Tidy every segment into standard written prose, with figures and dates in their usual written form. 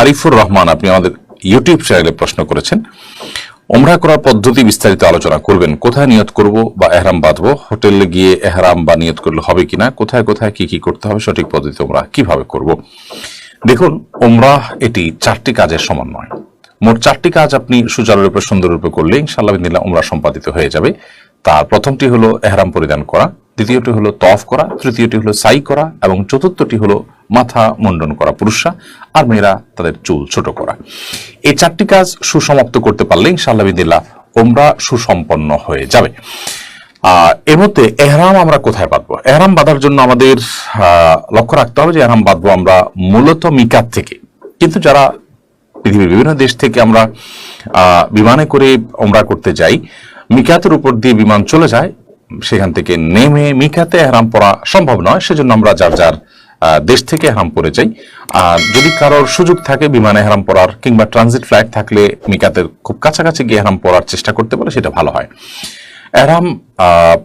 আরিফুর রহমান, আপনি আমাদের ইউটিউব চ্যানেলে প্রশ্ন করেছেন, ওমরা করার পদ্ধতি বিস্তারিত আলোচনা করবেন। কোথায় নিয়ত করব বা এহরাম বাঁধবো, হোটেলে গিয়ে এহরাম বা নিয়ত করলে হবে কিনা, কোথায় কোথায় কি কি করতে হবে, সঠিক পদ্ধতি ওমরা কিভাবে করব। দেখুন, ওমরা এটি 4টি কাজের সমন্বয়। মোট 4টি কাজ আপনি সুচারুরূপে সুন্দররূপে করলে ইনশাআল্লাহ বিদিনিল্লাহ ওমরা সম্পাদিত হয়ে যাবে। তার প্রথমটি হলো এহরাম পরিধান করা, দ্বিতীয়টি হলো তওয়াফ করা, তৃতীয়টি হলো সাই করা এবং চতুর্থটি হলো মাথা মুন্ডন করা পুরুষরা, আর মেয়েরা তাদের চুল ছোট করা। এই 4টি কাজ সুসমাপ্ত করতে পারলে ইনশাআল্লাহ বিদিনিল্লাহ ওমরা সুসম্পন্ন হয়ে যাবে। এর মধ্যে এহরাম আমরা কোথায় বাঁধবো? এহরাম বাঁধার জন্য আমাদের লক্ষ্য রাখতে হবে যে এহরাম বাঁধবো আমরা মূলত মিকাত থেকে। কিন্তু যারা পৃথিবীর বিভিন্ন দেশ থেকে আমরা বিমানে করে ওমরা করতে যাই, মিকাতের উপর দিয়ে বিমান চলে যায়, সেখান থেকে নেমে মিকাতে এহরাম পরা সম্ভব নয়, সেজন্য আমরা যার যার দেশ থেকে এহরাম পরে যাই। আর যদি কারোর সুযোগ থাকে বিমানে এহরাম পরার কিংবা ট্রানজিট ফ্লাইট থাকলে মিকাতের খুব কাছাকাছি গিয়ে এহরাম পরার চেষ্টা করতে পারে, সেটা ভালো হয়। এহরাম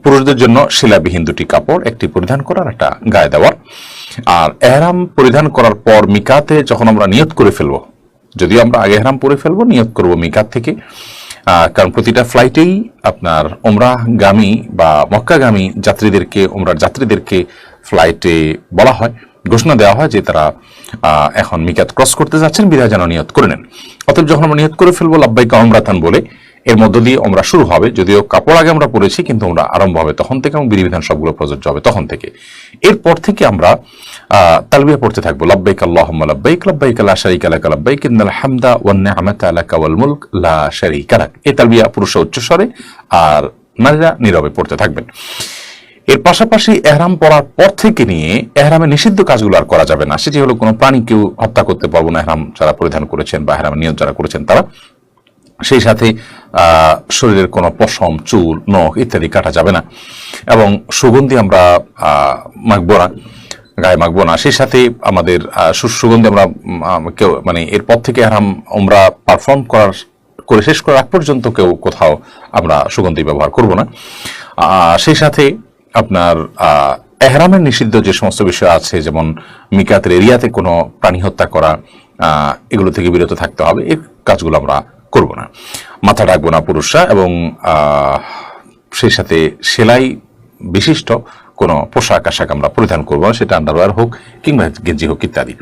পুরুষদের জন্য শিলাবিহীন 2টি কাপড়, একটি পরিধান করার, একটা গায়ে দেওয়ার। আর এহরাম পরিধান করার পর মিকাতে যখন আমরা নিয়ত করে ফেলবো, যদিও আমরা আগে এহরাম পরে ফেলবো, নিয়ত করব মিকাত থেকে। কারণ প্রতিটা ফ্লাইটেই আপনার ওমরাহগামী বা মক্কাগামী যাত্রীদেরকে, ওমরার যাত্রীদেরকে ফ্লাইটে বলা হয়, ঘোষণা দেওয়া হয় যে তারা এখন মিকাত ক্রস করতে যাচ্ছেন, বিদায় যেন নিয়ত করে নেন। অতএব যখন আমরা নিয়ত করে ফেলবো লাব্বাইকা উমরাতান বলে, এর মধ্য দিয়ে ওমরা শুরু হবে। যদিও কাপড় আগে আমরা পরেছি, কিন্তু ওমরা আরম্ভ হবে তখন থেকে এবং বিধিবিধান সবগুলো প্রযোজ্য হবে তখন থেকে। এরপর থেকে আমরা তালবিয়া পড়তে থাকবো, লাব্বাইক আল্লাহুম্মা লাব্বাইক, লাব্বাইক লা শারীকা লাক লাব্বাইক, ইন্নাল হামদা ওয়ান নি'মাতা লাকা ওয়াল মুলক লা শারীকা লাক। এই তালবিয়া পুরুষরা উচ্চস্বরে আর নারীরা নীরবে পড়তে থাকবেন। এর পাশাপাশি এহরাম পরার পর থেকে নিয়ে এহরামে নিষিদ্ধ কাজগুলো আর করা যাবে না। সেটি হলো কোনো প্রাণীকেও হত্যা করতে পারবো না এহরাম যারা পরিধান করেছেন বা এহরামে নিয়ত যারা করেছেন তারা। সেই সাথে শরীরের কোনো পশম, চুল, নখ ইত্যাদি কাটা যাবে না এবং সুগন্ধি আমরা মাখবো না, গায়ে মাখবো না। সেই সাথে আমাদের সুগন্ধি আমরা কেউ মানে এরপর থেকে এহরাম ওমরা পারফর্ম করে শেষ করার আগ পর্যন্ত কেউ কোথাও আমরা সুগন্ধি ব্যবহার করব না। সেই সাথে আপনার এহরামের নিষিদ্ধ যে সমস্ত বিষয় আছে, যেমন মিকাতের এরিয়াতে কোনো প্রাণী হত্যা করা, এগুলো থেকে বিরত থাকতে হবে। এই কাজগুলো আমরা করব না। মাথা ঢাকবো না পুরুষরা এবং সেই সাথে সেলাই বিশিষ্ট কোনো পোশাক আশাক আমরা পরিধান করবো না, সেটা আন্ডারওয়্যার হোক কিংবা গেঞ্জি হোক ইত্যাদি।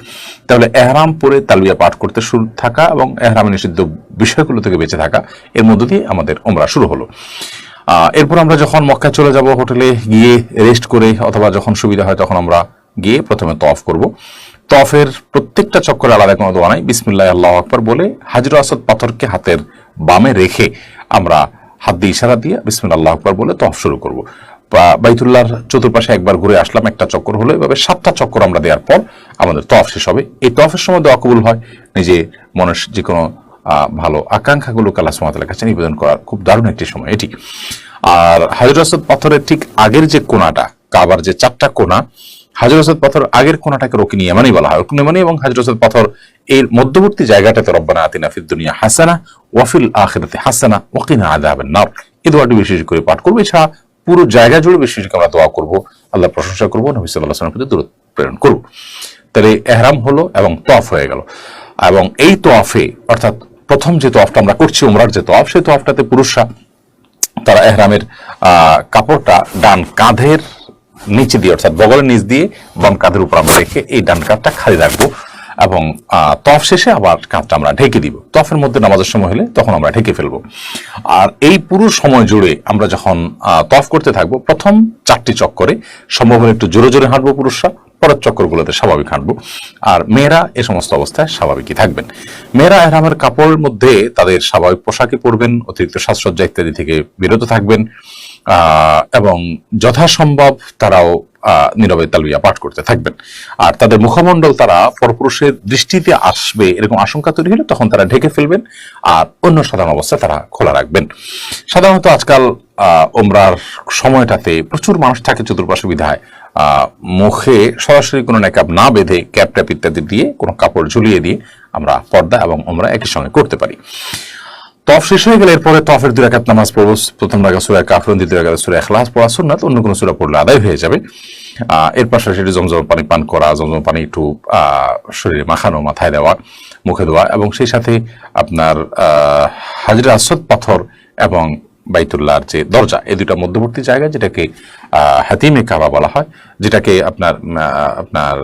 তাহলে এহরাম পরে তালবিয়া পাঠ করতে শুরু থাকা এবং এহরামের নিষিদ্ধ বিষয়গুলো থেকে বেঁচে থাকা, এর মধ্য দিয়ে আমাদের ওমরা শুরু হলো। এরপর আমরা যখন মক্কায় চলে যাব, হোটেলে গিয়ে রেস্ট করে অথবা যখন সুবিধা হয় তখন আমরা গিয়ে প্রথমে তওয়াফ করব। তওয়াফের প্রত্যেকটা চক্করে আলাদা কোনো দোয়া নাই। বিসমিল্লাহ আল্লাহু আকবার বলে হাজর আসদ পাথরকে হাতের বামে রেখে আমরা হাত দিয়ে ইশারা দিয়ে বিসমিল্লাহ আল্লাহু আকবার বলে তওয়াফ শুরু করব। বাইতুল্লাহর চতুর্পাশে একবার ঘুরে আসলাম, একটা চক্কর হলো। এভাবে 7টা চক্কর আমরা দেওয়ার পর আমাদের তওয়াফ শেষ হবে। এই তওয়াফের সময় দোয়া কবুল হয়, নিজে মনের যে কোনো ভালো আকাঙ্ক্ষাগুলোকে আল্লাহ সুবহানাহু ওয়া তাআলার কাছে নিবেদন করার খুব দারুণ একটি সময় এটি। আর হাজর আসদ পাথরের ঠিক আগের যে কোণাটা, কাবার যে 4টা কোণা, হাজর আসদ পাথর আগের কোণাটাকে রুকন ইয়ামানি বলা হয়। রুকন ইয়ামানি এবং হাজর আসদ পাথর এর মধ্যবর্তী জায়গাটাতে রব্বানা আতিনা ফিদ দুনিয়া হাসানা ওয়া ফিল আখিরাতি হাসানা ওয়া কিনা আযাবান নার, এই দোয়াটি বিশেষ করে পাঠ করব। এছাড়া পুরো জায়গা জুড়ে বিশেষ করে আমরা দোয়া করব, আল্লাহর প্রশংসা করব, নবী সাল্লাল্লাহু আলাইহি ওয়াসাল্লামের প্রতি দরুদ প্রেরণ করব। তাহলে এহরাম হলো এবং তওয়াফ হয়ে গেল। এবং এই তওয়াফে, অর্থাৎ প্রথম যে তওয়াফটা আমরা করছি ওমরার যে তওয়াফ, সেই তওয়াফটাতে পুরুষরা তারা এহরামের কাপড়টা ডান কাঁধের নিচে দিয়ে, অর্থাৎ বগলের নিচ দিয়ে বাম কাঁধের উপর আমরা রেখে এই ডান কাঁধটা খালি রাখবো এবং তওয়াফ শেষে আবার কাঁধটা আমরা ঢেকে দিব। তওয়াফের মধ্যে নামাজের সময় হলে তখন আমরা ঢেকে ফেলবো। আর এই পুরো সময় জুড়ে আমরা যখন তওয়াফ করতে থাকবো, প্রথম 4টি চক্করে সম্ভব হলে একটু জোরে জোরে হাঁটবো পুরুষরা, পরের চক্করগুলোতে স্বাভাবিক হাঁটবো। আর মেয়েরা এ সমস্ত অবস্থায় স্বাভাবিকই থাকবেন। মেয়েরা এহরামের কাপড়ের মধ্যে তাদের স্বাভাবিক পোশাকে পরবেন, অতিরিক্ত সাজসজ্জা ইত্যাদি থেকে বিরত থাকবেন এবং যথাসম্ভব তারাও নীরবে তালবিয়া পাঠ করতে থাকবেন। আর তাদের মুখমণ্ডল তারা পরপুরুষের দৃষ্টিতে আসবে এরকম আশঙ্কা তৈরি হলে তখন তারা ঢেকে ফেলবেন, আর অন্য সাধারণ অবস্থায় তারা খোলা রাখবেন। সাধারণত আজকাল ওমরার সময়টাতে প্রচুর মানুষ থাকে চতুর্পাশে বিধায় মুখে সরাসরি কোনো নেকাব না বেঁধে ক্যাপ ট্যাপ ইত্যাদি দিয়ে কোনো কাপড় ঝুলিয়ে দিয়ে আমরা পর্দা এবং ওমরা একই সঙ্গে করতে পারি। তওয়াফ শেষ হয়ে গেলে এরপরে তওয়াফের 2 রাকাত নামাজ পড়ব। প্রথম রাকাত সূরা কাফিরুন, দ্বিতীয় রাকাত সূরা ইখলাস পড়া সুন্নাত, অন্য কোনো সূরা পড়লে আদায় হয়ে যাবে। এর পাশাপাশি জমজম পানি পান করা, জমজম পানি একটু শরীরে মাখানো, মাথায় দেওয়া, মুখে দেওয়া, এবং সেই সাথে আপনার হাজরে আসওয়াদ পাথর এবং বাইতুল্লাহর যে দরজা, এই দুটা মধ্যবর্তী জায়গা, যেটাকে হাতিমে কাবা বলা হয়, যেটাকে আপনার আপনার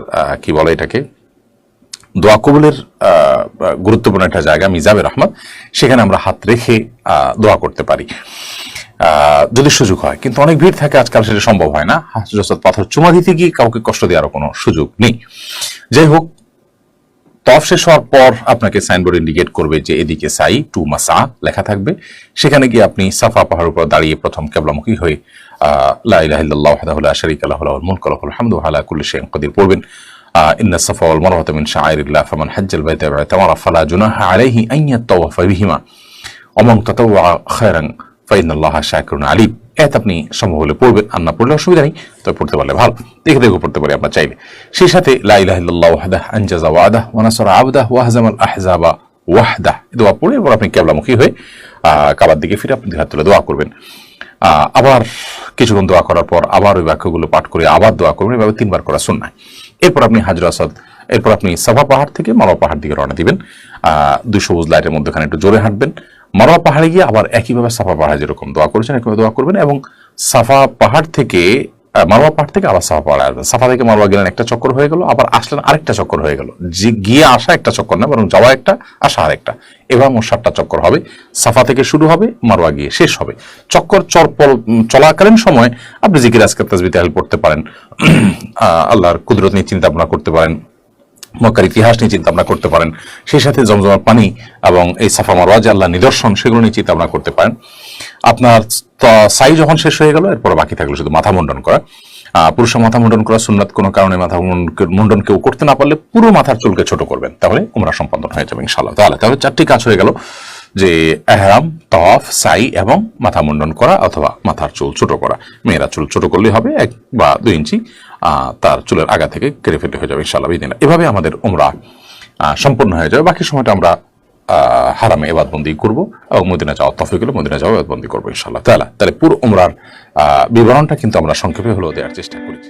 কি বলে এটাকে দোয়া কবুলের গুরুত্বপূর্ণ একটা জায়গা, মিজাবে রহমত, সেখানে আমরা হাত রেখে দোয়া করতে পারি যদি সুযোগ হয়। কিন্তু অনেক ভিড় থাকে আজকাল, সেটা সম্ভব হয় না। হাজরে আসওয়াদ পাথর চুমা দিতে গিয়ে কাউকে কষ্ট দেওয়ারও কোনো সুযোগ নেই। যাই হোক, তওয়াফ শেষ হওয়ার পর আপনাকে সাইনবোর্ড ইন্ডিকেট করবে যে এদিকে সাই টু মাসা লেখা থাকবে। সেখানে গিয়ে আপনি সাফা পাহাড়ের উপর দাঁড়িয়ে প্রথম কিবলামুখী হয়ে লা ইলাহা ইল্লাল্লাহু ওয়াহদাহু লা শারীকা লাহু লাহুল মুলকু ওয়া লাহুল হামদু ওয়া আলা কুল্লি শাইইন কাদির পড়বেন। ইন্না সাফা ওয়াল মারওয়াতা মিন শাআইরিল্লাহ ফামান হাজ্জাল বাইতা ওয়া তামারা ফালা জুনাহা আলাইহি আন ইয়াতাওয়াফা বিহিমা ওয়া মান তাতাওয়া খায়রান ফাইনাল্লাহা শাকিরুন আলিম। আপনি সম্ভব হলে পড়বেন, আর না পড়লে অসুবিধা নেই, তবে পড়তে পারলে ভালো, দেখে দেখে পড়তে পারি আমরা চাইলে। সেই সাথে লা ইলাহা ইল্লাল্লাহু ওয়াহদাহু আনজাযা ওয়া'দাহু ওয়া নাসারা 'আবদাহু ওয়া হাযামাল আহজাবা ওয়াহদাহু, দোয়া পড়ে এরপর আপনি কিবলামুখী হয়ে কাবার দিকে ফিরে আপনি হাত তুলে দোয়া করবেন। আবার কিছুক্ষণ দোয়া করার পর আবার ওই বাক্যগুলো পাঠ করে আবার দোয়া করবেন, এভাবে 3 বার করা সুন্নাহ। এরপর আপনি হাজরে আসওয়াদ, এরপর আপনি সাফা পাহাড় থেকে মারওয়া পাহাড় দিকে রওনা দিবেন। 2 সবুজ লাইটের মধ্যখানে একটু জোরে হাঁটবেন। মারওয়া পাহাড়ে গিয়ে আবার একইভাবে সাফা পাহাড়ে যেরকম দোয়া করেছেন একইভাবে দোয়া করবেন, এবং সাফা পাহাড় থেকে মারওয়া পাহাড় থেকে আবার সাফা পাহাড়ে আসবেন। সাফা থেকে মারওয়া গেলেন, একটা চক্কর হয়ে গেল, আবার আসলেন আরেকটা চক্কর হয়ে গেল। যে গিয়ে আসা একটা চক্কর না, বরং যাওয়া একটা, আসা আরেকটা, এবার মোট 7টা চক্কর হবে। সাফা থেকে শুরু হবে, মারওয়া গিয়ে শেষ হবে। চক্কর চলাকালীন সময় আপনি জিকির আজকার তাসবিহ তাহলিল পড়তে পারেন, আল্লাহর কুদরত নিয়ে চিন্তা ভাবনা করতে পারেন, মক্কার ইতিহাস নিয়ে চিন্তা ভাবনা করতে পারেন, সেই সাথে জমজমের পানি এবং এই সাফা মারওয়া যে আল্লাহর নিদর্শন, সেগুলো নিয়ে চিন্তা ভাবনা করতে পারেন। আপনার সাই যখন শেষ হয়ে গেল, এরপর বাকি থাকলো শুধু মাথা মুন্ডন করা। পুরুষের মাথা মুন্ডন করা সুন্নাত, কোনো কারণে মাথা মুন্ডন কেউ করতে না পারলে পুরো মাথার চুলকে ছোট করবেন, তাহলে উমরা সম্পন্ন হয়ে যাবে ইনশাআল্লাহ তাআলা। তাহলে 4টি কাজ হয়ে গেল, যে ইহরাম, তাওয়াফ, সাই এবং মাথা মুন্ডন করা অথবা মাথার চুল ছোট করা। মেয়েরা চুল ছোট করলেই হবে, 1 বা 2 ইঞ্চি তার চুলের আগা থেকে কেটে ফেলতে হয়ে যাবে ইনশাআল্লাহ বিদিনা। এভাবে আমাদের উমরা সম্পূর্ণ হয়ে যাবে। বাকি সময়টা আমরা হারামে ইবাদতবন্দি করবো এবং মদিনা যাওয়ার তৌফিক হলে মদিনা যাওয়া ইবাদতবন্দি করবো ইনশাআল্লাহ তাআলা। তাহলে পুরো উমরার বিবরণটা কিন্তু আমরা সংক্ষেপে হলেও দেওয়ার চেষ্টা করেছি।